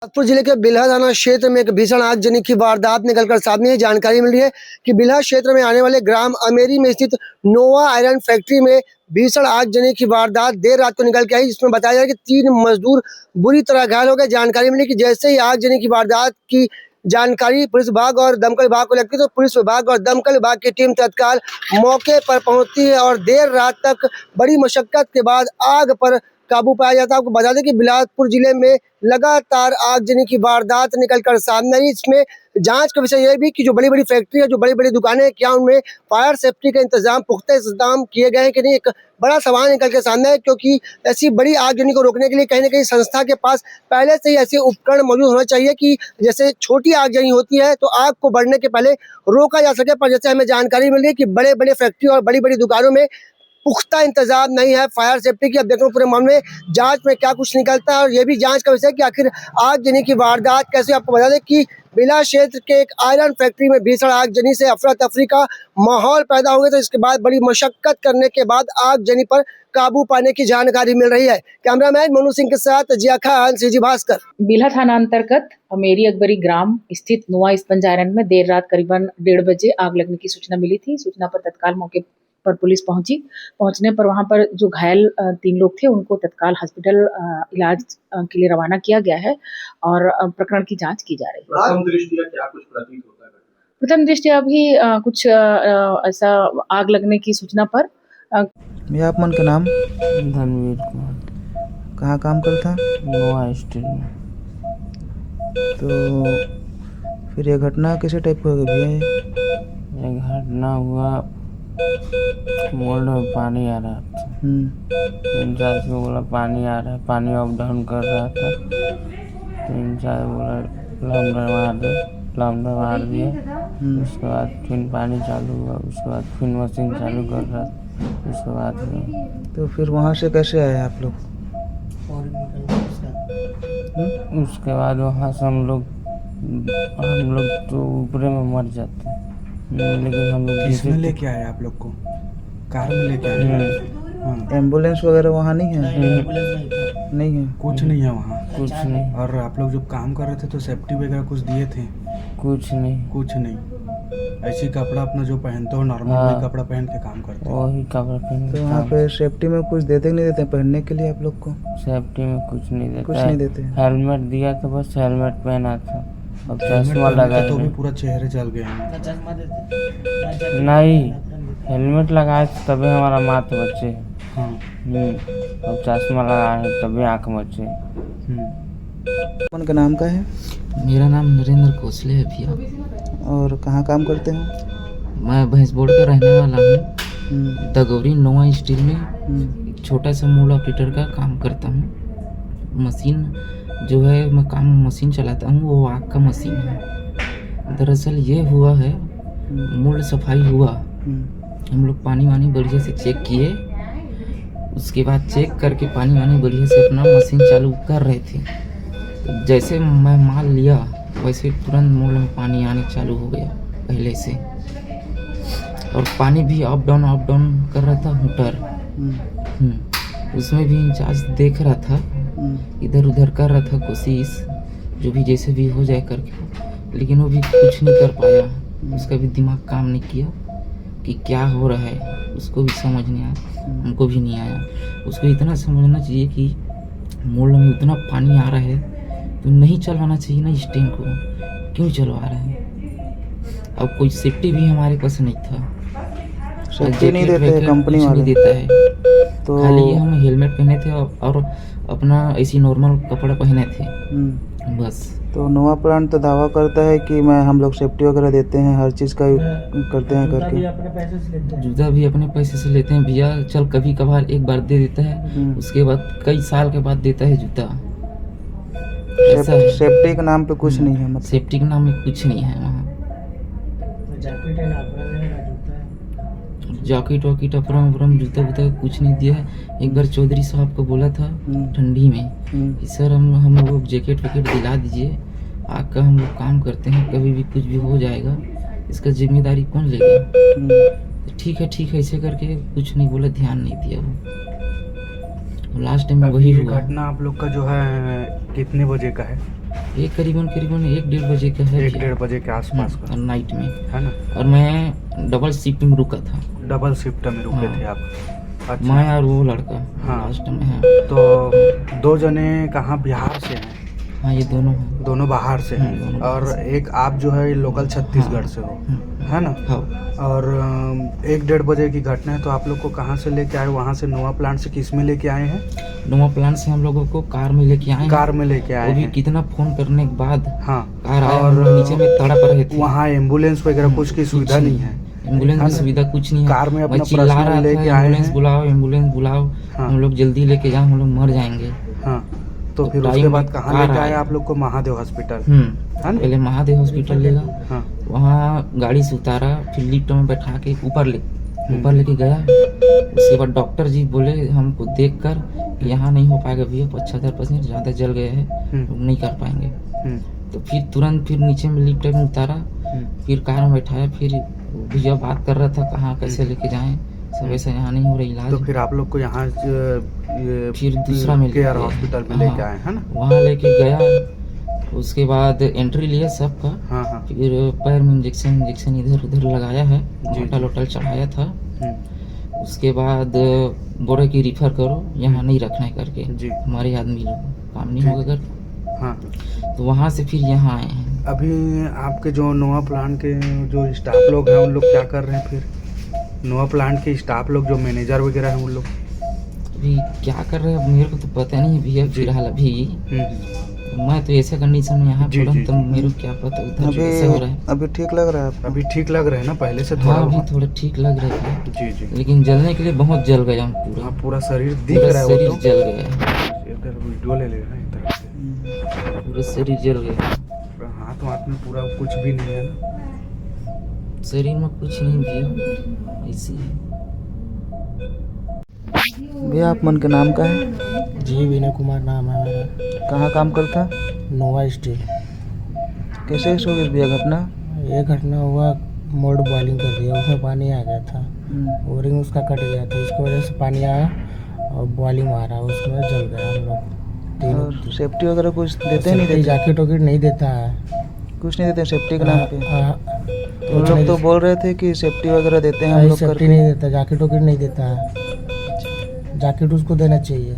बिलासपुर जिले के बिल्हा थाना क्षेत्र में एक भीषण आगजनी की वारदात निकलकर सामने आई। जानकारी मिल रही है कि बिल्हा क्षेत्र में आने वाले ग्राम अमेरी में स्थित नोवा आयरन फैक्ट्री में भीषण आगजनी की वारदात देर रात को निकल के आई, जिसमें बताया जा रहा है कि 3 मजदूर बुरी तरह घायल हो गए। जानकारी मिली कि जैसे ही आगजनी की वारदात की जानकारी पुलिस विभाग और दमकल विभाग को लगती है तो पुलिस विभाग और दमकल विभाग की टीम तत्काल मौके पर पहुंचती है और देर रात तक बड़ी मशक्कत के बाद आग पर काबू पाया जाता है। आपको बता दें कि बिलासपुर जिले में लगातार आगजनी की वारदात निकलकर सामने आई। इसमें जांच का विषय यह भी कि जो बड़ी बड़ी फैक्ट्री है, जो बड़ी बड़ी दुकानें हैं, क्या उनमें फायर सेफ्टी का इंतजाम, पुख्ता इंतजाम किए गए हैं कि नहीं। एक बड़ा सवाल निकल के सामने है, क्योंकि ऐसी बड़ी आगजनी को रोकने के लिए कहीं ना कहीं संस्था के पास पहले से ही ऐसे उपकरण मौजूद होना चाहिए कि जैसे छोटी आगजनी होती है तो आग को बढ़ने के पहले रोका जा सके। पर जैसे हमें जानकारी मिल रही है कि बड़े बड़े फैक्ट्री और बड़ी बड़ी दुकानों में पुख्ता इंतजाम नहीं है फायर सेफ्टी की। अब देखो पूरे मामले में जांच में क्या कुछ निकलता है और ये भी जांच का विषय है कि आखिर आगजनी की वारदात कैसे। आपको बता दें कि बिला क्षेत्र के एक आयरन फैक्ट्री में भीषण आगजनी से अफरा तफरी का माहौल पैदा हो गया। तो इसके बाद बड़ी मशक्कत करने के बाद आगजनी पर काबू पाने की जानकारी मिल रही है। कैमरामैन मनु सिंह के साथ जिया खान, सीजी भास्कर। बिल्हा थाना अंतर्गत अमेरी अकबरी ग्राम स्थित नोवा स्पंज आयरन में देर रात करीबन 1:30 बजे आग लगने की सूचना मिली थी। सूचना पर तत्काल मौके पर पुलिस पहुंचने पर वहां पर जो घायल 3 लोग थे उनको तत्काल हॉस्पिटल इलाज के लिए रवाना किया गया है और प्रकरण की जांच की जा रही है। प्रथम दृष्टया क्या कुछ प्रतीत होता है? प्रथम दृष्टया अभी कुछ ऐसा आग लगने की सूचना पर भैया आप मन का नाम? धनवीर कुमार। कहाँ काम करता? नोवा स्टील में। तो फिर ये घटना कैसे टाइप हो गई भैया? ये घटना हुआ, मोल्ड में पानी आ रहा था। इंचार्ज को बोला पानी आ रहा है, पानी अप डाउन कर रहा था। तो इंचार्ज बोला लम्बर मार दे, लम्बर मार दिया। उसके बाद फिर पानी चालू हुआ, उसके बाद फिर मशीन चालू कर रहा था। उसके बाद तो फिर वहाँ से कैसे आए आप लोग? उसके बाद वहाँ से हम लोग तो ऊपर में मर जाते, लेकिन हम लोग किसमें लेके आए आप लोग को? कार में लेके आए? एम्बुलेंस वगैरह वहाँ नहीं है? नहीं है, कुछ नहीं है वहाँ? कुछ नहीं। और आप लोग जब काम कर रहे थे तो सेफ्टी वगैरह कुछ दिए थे? कुछ नहीं। कुछ नहीं। ऐसी कपड़ा अपना जो पहनते हो नॉर्मल कपड़ा पहन के काम करते हो? वही कपड़ा पहन। तो वहाँ पे सेफ्टी में कुछ देते नहीं देते पहनने के लिए आप लोग को? सेफ्टी में कुछ नहीं देते। कुछ नहीं देते। हेलमेट दिया तो बस हेलमेट पहना था, अब चश्मा लगा तो भी पूरा चेहरे जल गए हैं। नहीं, हेलमेट लगाए तभी हमारा माथ बचे। हाँ। अब चश्मा लगाए तभी आँख बचे। मन का नाम का है? मेरा नाम नरेंद्र कोसले है भैया। और कहाँ काम करते हैं? मैं भैंस बोर्ड का रहने वाला हूँ। दगौरी नोवा स्टील में एक छोटा सा मोल्ड ऑपरेटर का काम करता हूँ। मशीन जो है मैं मशीन चलाता हूँ, वो आग का मशीन है। दरअसल ये हुआ है, मोल्ड सफाई हुआ, हम लोग पानी वानी बढ़िया से चेक किए। उसके बाद चेक करके पानी वानी बढ़िया से अपना मशीन चालू कर रहे थे। तो जैसे मैं माल लिया वैसे तुरंत मोल्ड में पानी आने चालू हो गया पहले से, और पानी भी अप डाउन कर रहा था हुटर। उसमें भी इंचार्ज देख रहा था, इधर उधर कर रहा था कोशिश, जो भी जैसे भी हो जाए करके, लेकिन वो भी कुछ नहीं कर पाया। उसका भी दिमाग काम नहीं किया कि क्या हो रहा है, उसको भी समझ नहीं आया, हमको भी नहीं आया। उसको इतना समझना चाहिए कि मोल्ड में इतना पानी आ रहा है तो नहीं चलवाना चाहिए ना स्टैंड को, क्यों चलवा रहे हैं। अब कोई सेफ्टी भी हमारे पास नहीं था, सेफ्टी नहीं देते हैं कंपनी वाले, नहीं देता है। तो खाली हम हेलमेट पहने थे और अपना ऐसी नॉर्मल कपड़ा पहने थे बस। तो नोवा प्लांट तो दावा करता है कि हम लोग सेफ्टी वगैरह देते हैं, हर चीज़ का करते हैं करके। जूता भी अपने पैसे से लेते हैं भैया। चल कभी कभार एक बार दे देता है, उसके बाद कई साल के बाद देता है जूता। सेफ्टी के नाम पे कुछ नहीं है, मतलब सेफ्टी के नाम में कुछ नहीं है वहाँ। जैकेट वॉकेट अपरम जूता वूता कुछ नहीं दिया है। एक बार चौधरी साहब को बोला था ठंडी में कि सर हम लोग जैकेट वैकेट दिला दीजिए, आग का हम लोग काम करते हैं, कभी भी कुछ भी हो जाएगा, इसका जिम्मेदारी कौन लेगा। ठीक है ऐसे करके कुछ नहीं बोला, ध्यान नहीं दिया वो। लास्ट टाइम में वही हुआ। घटना आप लोग का जो है कितने बजे का है? ये करीबन करीबन 1-1:30 बजे का है। 1-1:30 बजे के आसपास का, नाइट में, है ना? और मैं डबल शिफ्ट में रुका था। डबल शिफ्ट में रुके हाँ। थे आप? अच्छा। मैं और वो लड़का हाँ। लास्ट में है। तो 2 जने कहाँ बिहार से हैं? हाँ, ये दोनों हैं। दोनों बाहर से हैं, दोनों और एक आप जो है लोकल छत्तीसगढ़ से हो, है ना? हाँ। और 1-1:30 बजे की घटना है, तो आप लोग को कहाँ से लेके आए? वहाँ से नोवा प्लांट से किस में लेके आए हैं? नोवा प्लांट से हम लोगों को कार में लेके आए हैं। कार में लेके आए वो भी हैं। कितना फोन करने के बाद हाँ। कार आया, और हम लोग नीचे में तड़प रहे थे। वहाँ एम्बुलेंस वगैरह कुछ की सुविधा नहीं है? एम्बुलेंस की सुविधा कुछ नहीं है। कार में अपना मैं चिल्ला पर्सनल रहा लेके था, आए एम्बुलेंस हैं? बुलाओ, एम्बुलेंस बुलाओ। हाँ। हम लोग जल्दी लेके जाओ, हम लोग मर जाएंगे। हाँ। तो फिर टाइम उसके में बाद कहाँ कार लेके आए आया। आप लोग को? महादेव हॉस्पिटल, है ना? पहले महादेव हॉस्पिटल लेगा, हाँ। वहाँ गाड़ी से उतारा, फिर लिफ्ट में बैठा के ऊपर लेके गया। उसके बाद डॉक्टर जी बोले हमको देख कर कि यहाँ नहीं हो पाएगा भैया, 75% ज़्यादा जल गया है, नहीं कर पाएंगे। तो फिर तुरंत फिर नीचे में लिफ्ट में उतारा, फिर कार में बैठाया। फिर भैया बात कर रहा था कहाँ कैसे लेके जाएं, सब ऐसा यहाँ नहीं हो रहा इलाज। तो फिर आप लोग को यहाँ फिर दूसरा में केयर लेके हॉस्पिटल में गए। लेके आए, है ना? वहाँ लेके गया, उसके बाद एंट्री लिया सबका। हाँ हाँ। फिर पैर में इंजेक्शन इधर उधर लगाया है, जी। होटल वोटल चढ़ाया था। उसके बाद बोले कि रिफर करो, यहाँ नहीं रखना है करके, जी। हमारे आदमी लोग काम नहीं जी। होगा अगर। हाँ। तो वहाँ से फिर यहाँ आए हैं। अभी आपके जो नोवा प्लांट के जो स्टाफ लोग हैं उन लोग क्या कर रहे हैं फिर? नोवा प्लांट के स्टाफ लोग जो मैनेजर वगैरह हैं उन लोग अभी क्या कर रहे हैं अब मेरे को तो पता नहीं है भैया। जी। फिलहाल अभी मैं तो ऐसे कंडीशन में यहाँ जी, तुरंत, जी, तो जी। मेरे को क्या पता उधर कैसे हो रहा है। अभी ठीक लग रहा है आपको? अभी ठीक लग रहे हैं ना पहले से थोड़ा हाँ, अभी बहुत? थोड़ा ठीक लग रहा है, जी जी। लेकिन जलने के लिए बहुत जल गया हम पूरा। हाँ, पूरा शरीर दिख पूरा रहा है शरीर वो तो। जल गया है, इधर वीडियो ले लेना इधर से। पूरा शरीर जल गया। हाथ में पूरा कुछ भी नहीं है ना? शरीर में कुछ नहीं भैया, ऐसी है। भैया आप मन के नाम का है? जी विनय कुमार नाम है मेरा। कहाँ काम करता? नोवा स्टील। कैसे हो गई भैया घटना? ये घटना हुआ, मोल्ड बॉइलिंग कर दिया, उसमें पानी आ गया था, ओरिंग उसका कट गया था, इसकी वजह से पानी आया और बॉइलिंग आ रहा, उसमें जल गया हम लोग तीनों। और सेफ्टी वगैरह कुछ देते नहीं? देते जैकेट वैकेट नहीं देता है, कुछ नहीं देते सेफ्टी के नाम पे? तो उन लोग तो बोल रहे थे कि सेफ्टी वगैरह देते हैं हम लोग सेफ्टी करके। नहीं देता, जैकेट वैकेट नहीं देता है, जैकेट उसको देना चाहिए।